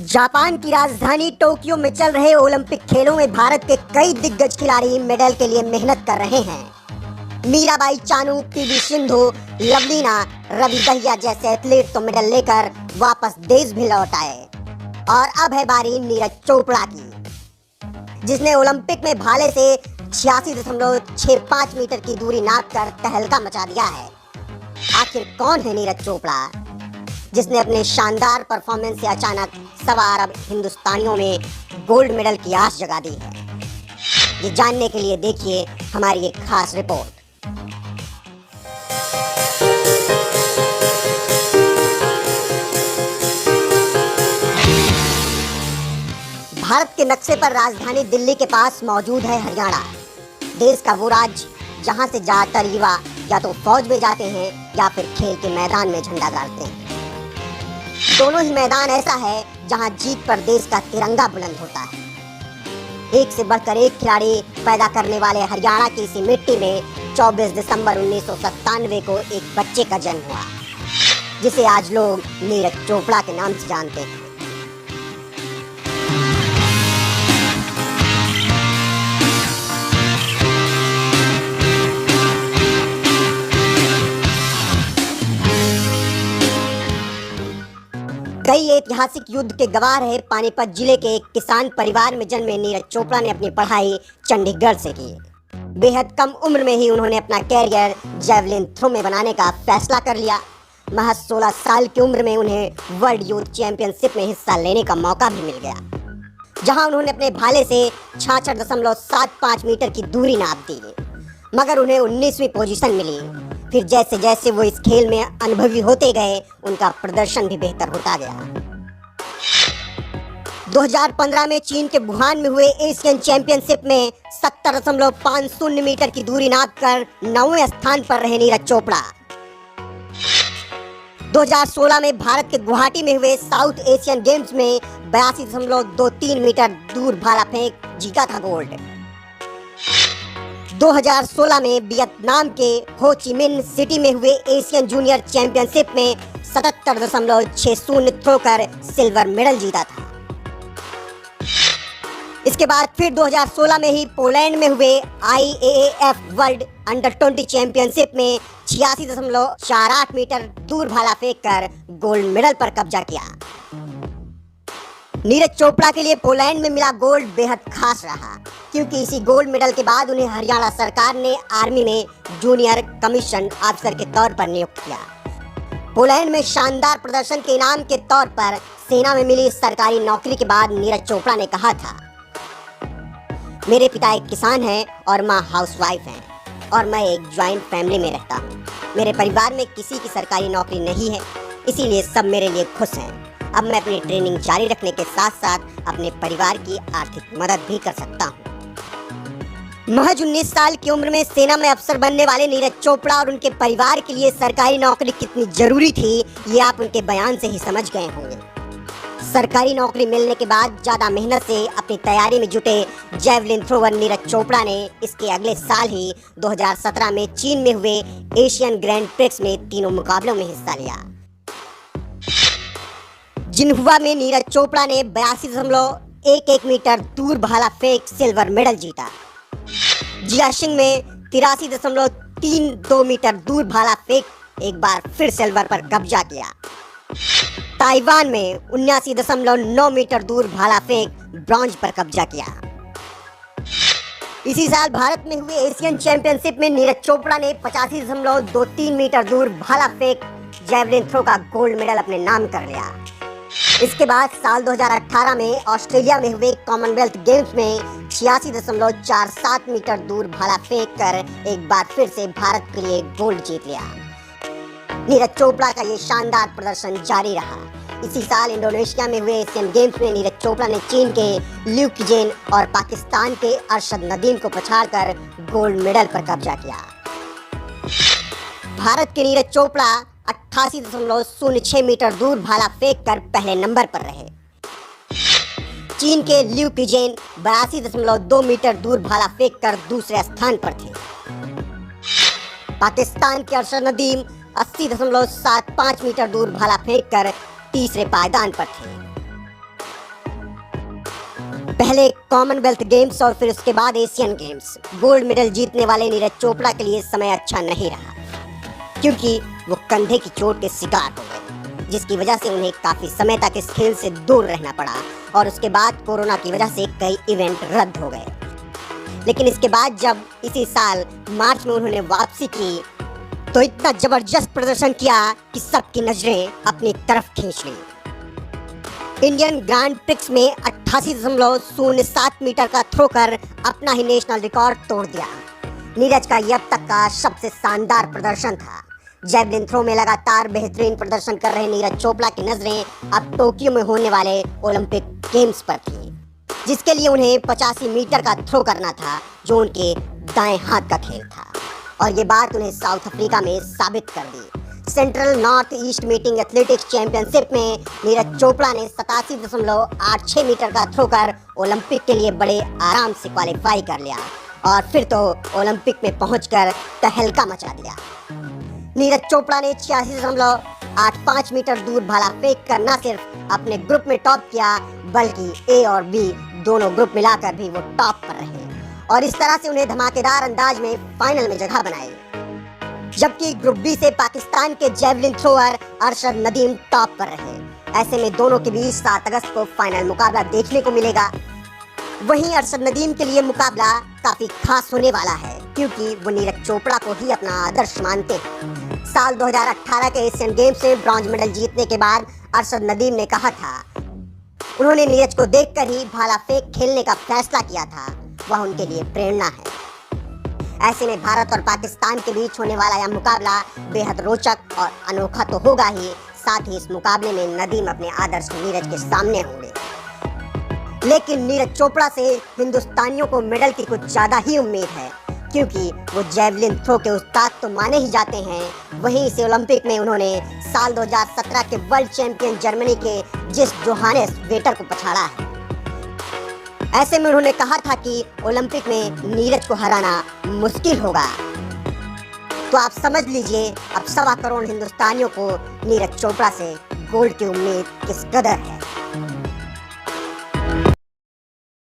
Japan की राजधानी Tokyo में चल रहे ओलंपिक खेलों में भारत के कई दिग्गज खिलाड़ी मेडल के लिए मेहनत कर रहे हैं। मीराबाई चानू, पीवी सिंधु, लवलीना, रवि दहिया जैसे एथलीट तो मेडल लेकर वापस देश भी लौट आए। और अब है बारी नीरज चोपड़ा की, जिसने ओलंपिक में भाले से 86.65 मीटर की दूरी नापकर तहलका मचा दिया है। आखिर कौन है नीरज चोपड़ा, जिसने अपने शानदार परफॉर्मेंस से अचानक सवा अरब हिंदुस्तानियों में गोल्ड मेडल की आस जगा दी है? ये जानने के लिए देखिए हमारी एक खास रिपोर्ट। भारत के नक्शे पर राजधानी दिल्ली के पास मौजूद है हरियाणा, देश का वो राज्य जहां से ज्यादातर युवा या तो फौज में जाते हैं या फिर खेल के मैदान में झंडा गाड़ते हैं। दोनों ही मैदान ऐसा है जहां जीत पर देश का तिरंगा बुलंद होता है। एक से बढ़कर एक खिलाड़ी पैदा करने वाले हरियाणा की इसी मिट्टी में 24 दिसंबर 1997 को एक बच्चे का जन्म हुआ, जिसे आज लोग नीरज चोपड़ा के नाम से जानते हैं। कई ऐतिहासिक युद्ध के गवाह रहे पानीपत जिले के एक किसान परिवार में जन्मे नीरज चोपड़ा ने अपनी पढ़ाई चंडीगढ़ से की। बेहद कम उम्र में ही उन्होंने अपना कैरियर जैवलिन थ्रो में बनाने का फैसला कर लिया। महज 16 साल की उम्र में उन्हें वर्ल्ड यूथ चैंपियनशिप में हिस्सा लेने का मौका भी मिल गया, जहां उन्होंने अपने भाले से 66.75 मीटर की दूरी नाप दी, मगर उन्हें 19वीं पोजीशन मिली। फिर जैसे जैसे वो इस खेल में अनुभवी होते गए, उनका प्रदर्शन भी बेहतर होता गया। 2015 में चीन के वुहान में हुए एशियन चैंपियनशिप में 70.50 मीटर की दूरी नापकर 9वें स्थान पर रहे नीरज चोपड़ा। 2016 में भारत के गुवाहाटी में हुए साउथ एशियन गेम्स में 82.23 मीटर दूर भाला फेंक जीता था गोल्ड। 2016 में वियतनाम के हो ची मिन्ह सिटी में हुए एशियन जूनियर चैंपियनशिप में 77.60 थ्रो कर सिल्वर मेडल जीता था। इसके बाद फिर 2016 में ही पोलैंड में हुए IAAF वर्ल्ड अंडर 20 चैंपियनशिप में 86.48 मीटर दूर भाला फेंक कर गोल्ड मेडल पर कब्जा किया। नीरज चोपड़ा के लिए पोलैंड में मिला गोल्ड बेहद खास रहा, क्योंकि इसी गोल्ड मेडल के बाद उन्हें हरियाणा सरकार ने आर्मी में जूनियर कमीशन ऑफिसर के तौर पर नियुक्त किया। पोलैंड में शानदार प्रदर्शन के इनाम के तौर पर सेना में मिली सरकारी नौकरी के बाद नीरज चोपड़ा ने कहा था, मेरे पिता एक किसान हैं और माँ हाउसवाइफ हैं, और मैं एक ज्वाइंट फैमिली में रहता हूँ। मेरे परिवार में किसी की सरकारी नौकरी नहीं है, इसीलिए सब मेरे लिए खुश हैं। अब मैं अपनी ट्रेनिंग जारी रखने के साथ साथ अपने परिवार की आर्थिक मदद भी कर सकता हूँ। महज 19 साल की उम्र में सेना में अफसर बनने वाले नीरज चोपड़ा और उनके परिवार के लिए सरकारी नौकरी कितनी जरूरी थी, ये आप उनके बयान से ही समझ गए होंगे। सरकारी नौकरी मिलने के बाद ज्यादा मेहनत से अपनी तैयारी में जुटे जैवलिन थ्रोवर नीरज चोपड़ा ने इसके अगले साल ही 2017 में चीन में हुए एशियन ग्रैंड प्रिक्स में तीनों मुकाबलों में हिस्सा लिया। जिन्हुआ में नीरज चोपड़ा ने 82.11 मीटर दूर भाला फेंक सिल्वर मेडल जीता। जियाशिंग में 83.32 मीटर दूर भाला फेंक एक बार फिर सिल्वर पर कब्जा किया। ताइवान में 79.9 मीटर दूर भाला फेंक ब्रॉन्ज पर कब्जा किया। इसी साल भारत में हुए एशियन चैंपियनशिप में नीरज चोपड़ा ने 85.23 मीटर दूर भाला फेंक जैवलिन थ्रो का गोल्ड मेडल अपने नाम कर लिया। इसके बाद साल 2018 में ऑस्ट्रेलिया में हुए कॉमनवेल्थ गेम्स में 86.47 मीटर दूर भाला फेंक कर एक बार फिर से भारत के लिए गोल्ड जीत लिया। नीरज चोपड़ा का ये शानदार प्रदर्शन जारी रहा। इसी साल इंडोनेशिया में हुए एशियन गेम्स में नीरज चोपड़ा ने चीन के लियू किजेन और पाकिस्तान के अरशद नदीम को पछाड़कर गोल्ड मेडल पर कब्जा किया। भारत के नीरज चोपड़ा 88.06 मीटर दूर भाला फेंक कर पहले नंबर पर रहे। चीन के लियू किजेन 82.2 मीटर दूर भाला फेंक कर दूसरे स्थान पर थे। पाकिस्तान के अरशद नदीम 80.75 मीटर दूर भाला फेंक कर तीसरे पायदान पर थे। पहले कॉमनवेल्थ गेम्स और फिर उसके बाद एशियन गेम्स गोल्ड मेडल जीतने वाले नीरज चोपड़ा के लिए समय अच्छा नहीं रहा, क्योंकि वो कंधे की चोट के शिकार हो गए, जिसकी वजह से उन्हें काफी समय तक इस खेल से दूर रहना पड़ा और उसके बाद कोरोना की वजह से कई इवेंट रद्द हो गए। लेकिन इसके बाद जब इसी साल मार्च में उन्होंने वापसी की तो इतना जबरदस्त प्रदर्शन किया कि सबकी नजरें अपनी तरफ खींच ली। इंडियन ग्रैंड प्रिक्स में 88.07 मीटर का थ्रो कर अपना ही नेशनल रिकॉर्ड तोड़ दिया। नीरज का यह अब तक का सबसे शानदार प्रदर्शन था। जैवलिन थ्रो में लगातार बेहतरीन प्रदर्शन कर रहे नीरज चोपड़ा की नजरें अब टोक्यो में होने वाले ओलंपिक गेम्स पर थी, जिसके लिए उन्हें 85 मीटर का थ्रो करना था, जो उनके दाएं हाथ का खेल था। और ये बात उन्हें साउथ अफ्रीका में साबित कर दी। Central north east meeting athletics championship में नीरज चोपड़ा ने 87.86 मीटर का थ्रो कर ओलंपिक के लिए बड़े आराम से क्वालिफाई कर लिया और फिर तो ओलंपिक में पहुंचकर तहलका मचा दिया। नीरज चोपड़ा ने 86.85 मीटर दूर भाला फेंक कर न सिर्फ अपने ग्रुप में टॉप किया, बल्कि ए और बी दोनों ग्रुप मिलाकर भी वो टॉप पर रहे और इस तरह से उन्हें धमाकेदार अंदाज में फाइनल में जगह बनाई। जबकि ग्रुप बी से पाकिस्तान के javelin thrower Arshad Nadeem top पर रहे। ऐसे में दोनों के बीच 7 अगस्त को फाइनल मुकाबला देखने को मिलेगा। वहीं अरशद नदीम के लिए मुकाबला काफी खास होने वाला है, क्योंकि वो नीरज चोपड़ा को ही अपना आदर्श मानते हैं। साल 2018 के एशियन गेम्स में ब्रॉन्ज मेडल जीतने के बाद अरशद नदीम ने कहा था, उन्होंने नीरज को देखकर ही भाला फेंक खेलने का फैसला किया था, वह उनके लिए प्रेरणा है। ऐसे में भारत और पाकिस्तान के बीच होने वाला यह मुकाबला बेहद रोचक और अनोखा तो होगा ही, साथ ही इस मुकाबले में नदीम अपने आदर्श नीरज के सामने होंगे। लेकिन नीरज चोपड़ा से हिंदुस्तानियों को मेडल की कुछ ज्यादा ही उम्मीद है, क्योंकि वो जैवलिन थ्रो के उस्ताद तो माने ही जाते हैं। वहीं इसे ओलंपिक में उन्होंने साल 2017 के वर्ल्ड चैंपियन जर्मनी के जिस जोहानेस वेटर को पछाड़ा है। ऐसे में उन्होंने कहा था कि ओलंपिक में नीरज को हराना मुश्किल होगा। तो आप समझ लीजिए अब 1.25 करोड़ हिंदुस्तानियों को नीरज चोपड़ा से गोल्ड की उम्मीद किस कदर है।